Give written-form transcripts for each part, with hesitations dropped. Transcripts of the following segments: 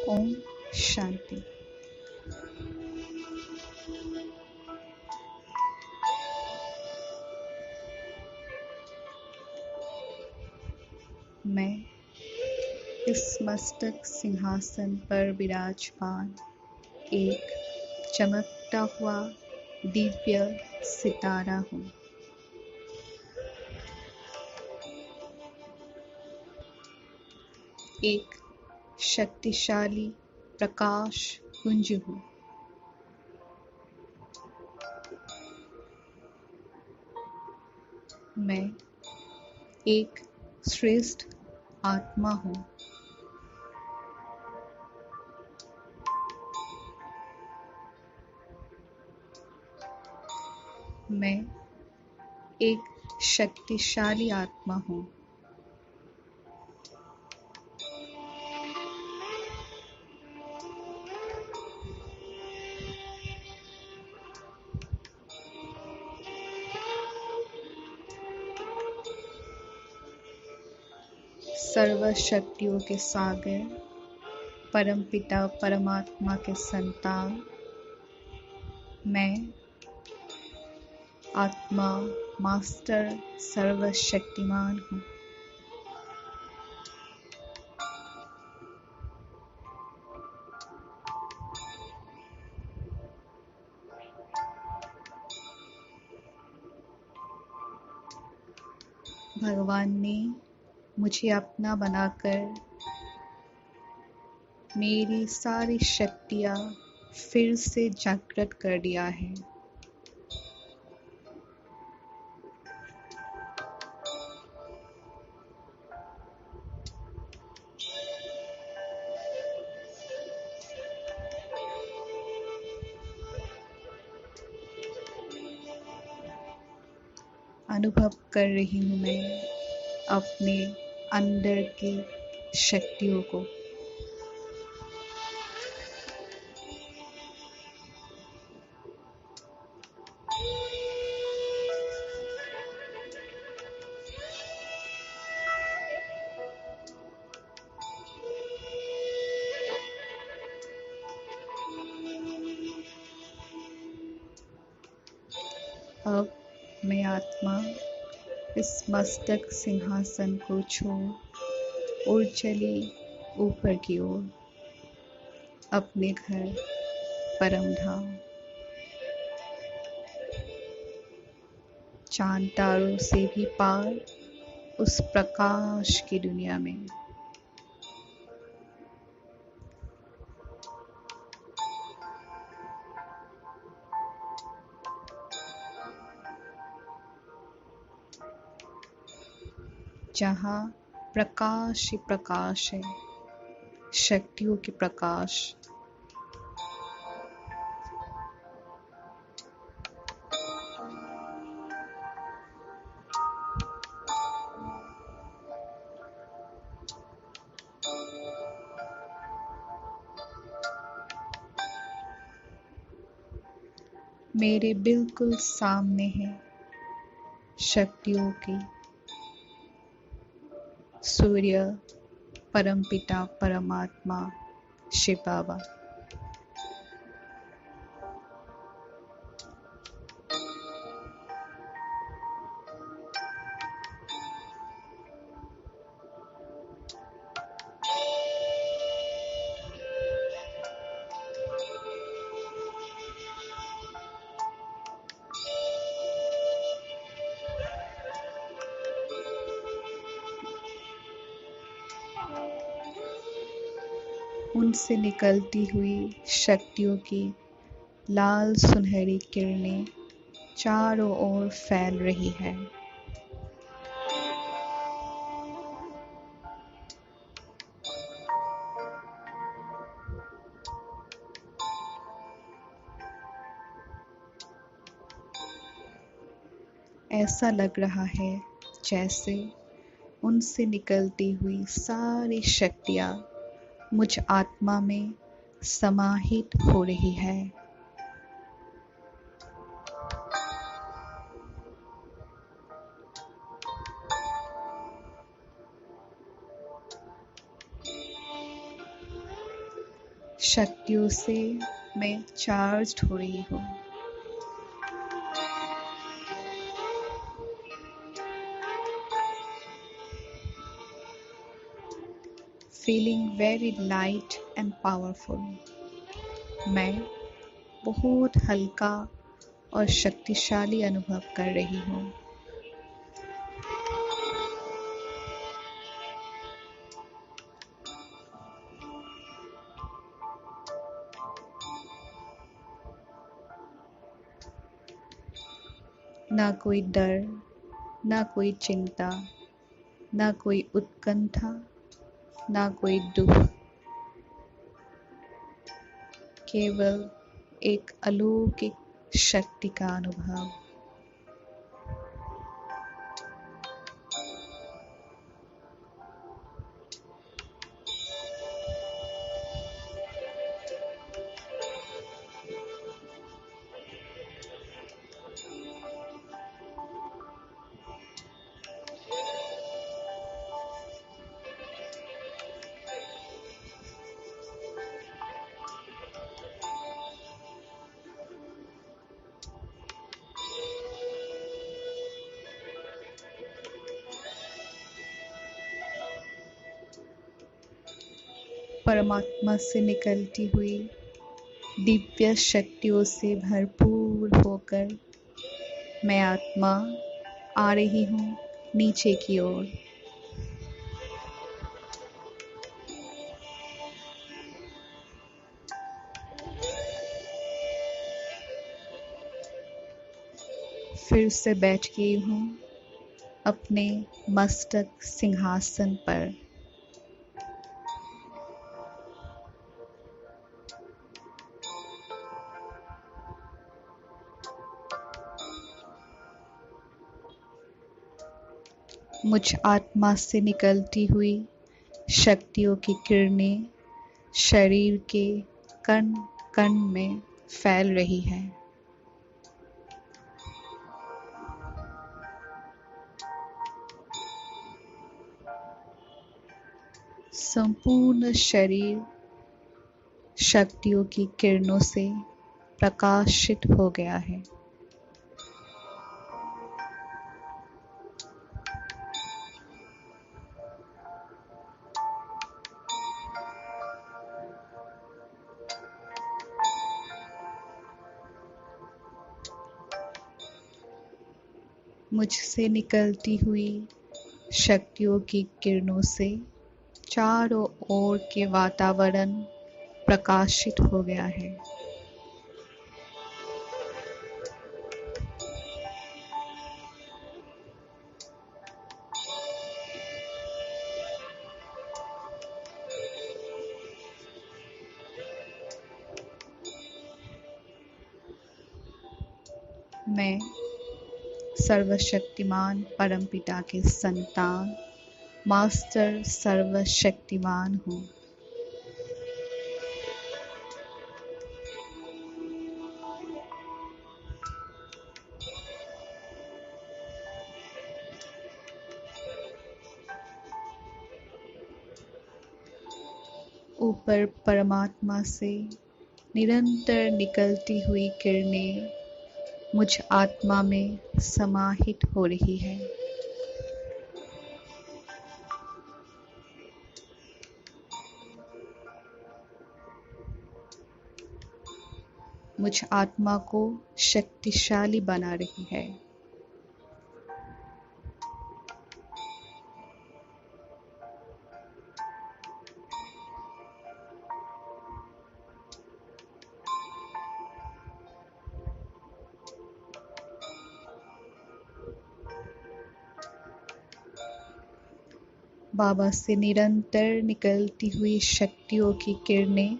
ओम शांति। मैं इस मस्तक सिंहासन पर विराजमान एक चमकता हुआ दिव्य सितारा हूँ। एक शक्तिशाली प्रकाश पुंज हूँ। मैं एक श्रेष्ठ आत्मा हूँ। मैं एक शक्तिशाली आत्मा हूँ। सर्व शक्तियों के सागर, परमपिता परमात्मा के संतान, मैं आत्मा मास्टर सर्वशक्तिमान हूँ। भगवान ने मुझे अपना बनाकर मेरी सारी शक्तियाँ फिर से जागृत कर दिया है। अनुभव कर रही हूँ मैं अपने अंदर की शक्तियों को। अब मैं आत्मा इस मस्तक सिंहासन को छोड़ उड़ चली ऊपर की ओर, अपने घर परम धाम। चांद तारों से भी पार उस प्रकाश की दुनिया में। जहाँ प्रकाश ही प्रकाश है, शक्तियों के प्रकाश। मेरे बिल्कुल सामने है शक्तियों की सूर्य, परमपिता परमात्मा शिव बाबा। उनसे निकलती हुई शक्तियों की लाल सुनहरी किरणें चारों ओर फैल रही है। ऐसा लग रहा है जैसे उनसे निकलती हुई सारी शक्तियाँ मुझ आत्मा में समाहित हो रही है। शक्तियों से मैं चार्ज्ड हो रही हूँ। Feeling very light and powerful. मैं बहुत हल्का और शक्तिशाली अनुभव कर रही हूँ। ना कोई डर, ना कोई चिंता, ना कोई उत्कंठा, ना कोई दुख, केवल एक अलौकिक शक्ति का अनुभव। परमात्मा से निकलती हुई दिव्य शक्तियों से भरपूर होकर मैं आत्मा आ रही हूँ नीचे की ओर। फिर से बैठ गई हूँ अपने मस्तक सिंहासन पर। मुझ आत्मा से निकलती हुई शक्तियों की किरणें शरीर के कण कण में फैल रही है। संपूर्ण शरीर शक्तियों की किरणों से प्रकाशित हो गया है। मुझसे निकलती हुई शक्तियों की किरणों से चारों ओर के वातावरण प्रकाशित हो गया है। मैं सर्वशक्तिमान परमपिता के संतान मास्टर सर्वशक्तिमान हूँ। ऊपर परमात्मा से निरंतर निकलती हुई किरणें मुझ आत्मा में समाहित हो रही है। मुझ आत्मा को शक्तिशाली बना रही है। बाबा से निरंतर निकलती हुई शक्तियों की किरणें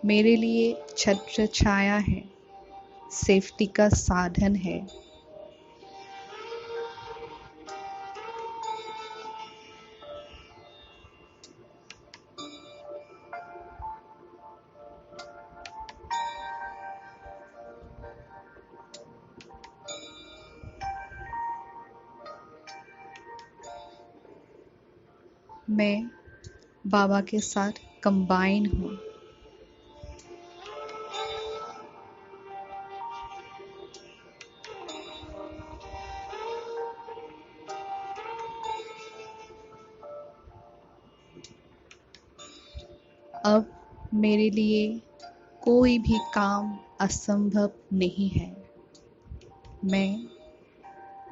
मेरे लिए छत्र छाया है, सेफ्टी का साधन है। मैं बाबा के साथ कंबाइन हूँ। अब मेरे लिए कोई भी काम असंभव नहीं है। मैं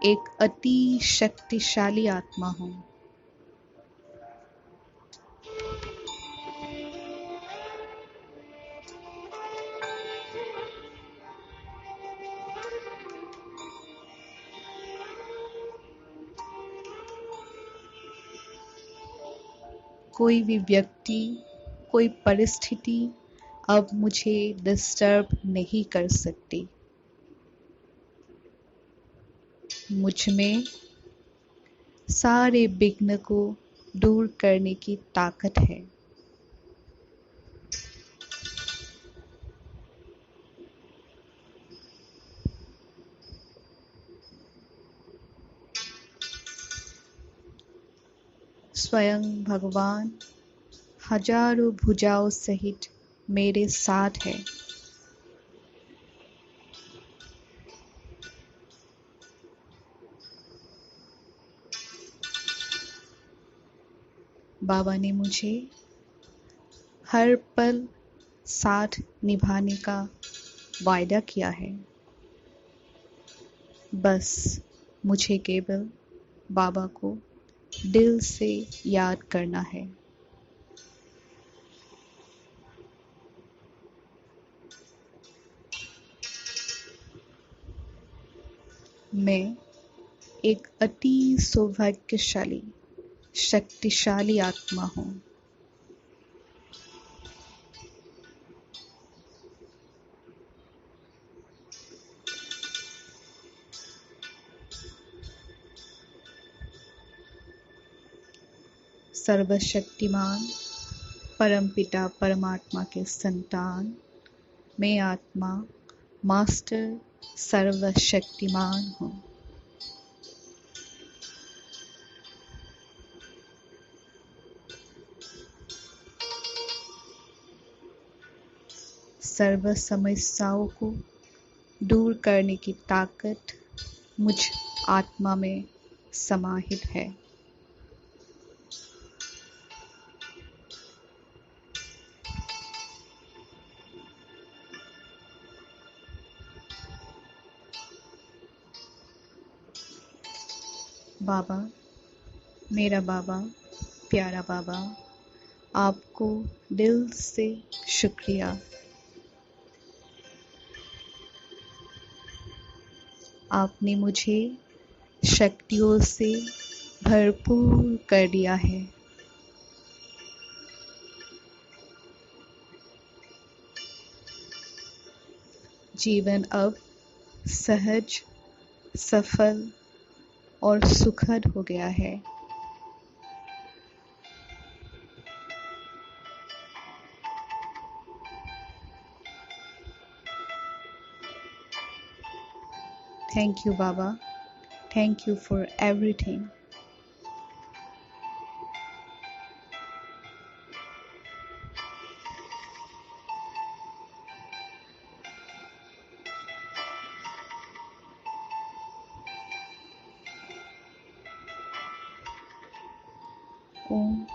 एक अति शक्तिशाली आत्मा हूँ। कोई भी व्यक्ति, कोई परिस्थिति अब मुझे डिस्टर्ब नहीं कर सकती। मुझ में सारे विघ्न को दूर करने की ताकत है। स्वयं भगवान हजारों भुजाओं सहित मेरे साथ है। बाबा ने मुझे हर पल साथ निभाने का वायदा किया है। बस मुझे केवल बाबा को दिल से याद करना है। मैं एक अति सौभाग्यशाली, शक्तिशाली आत्मा हूँ। सर्वशक्तिमान परमपिता परमात्मा के संतान, मैं आत्मा मास्टर सर्वशक्तिमान हूँ। सर्व समस्याओं को दूर करने की ताकत मुझ आत्मा में समाहित है। बाबा, मेरा बाबा, प्यारा बाबा, आपको दिल से शुक्रिया। आपने मुझे शक्तियों से भरपूर कर दिया है। जीवन अब सहज, सफल और सुखद हो गया है। Thank you, Baba. Thank you for everything. Om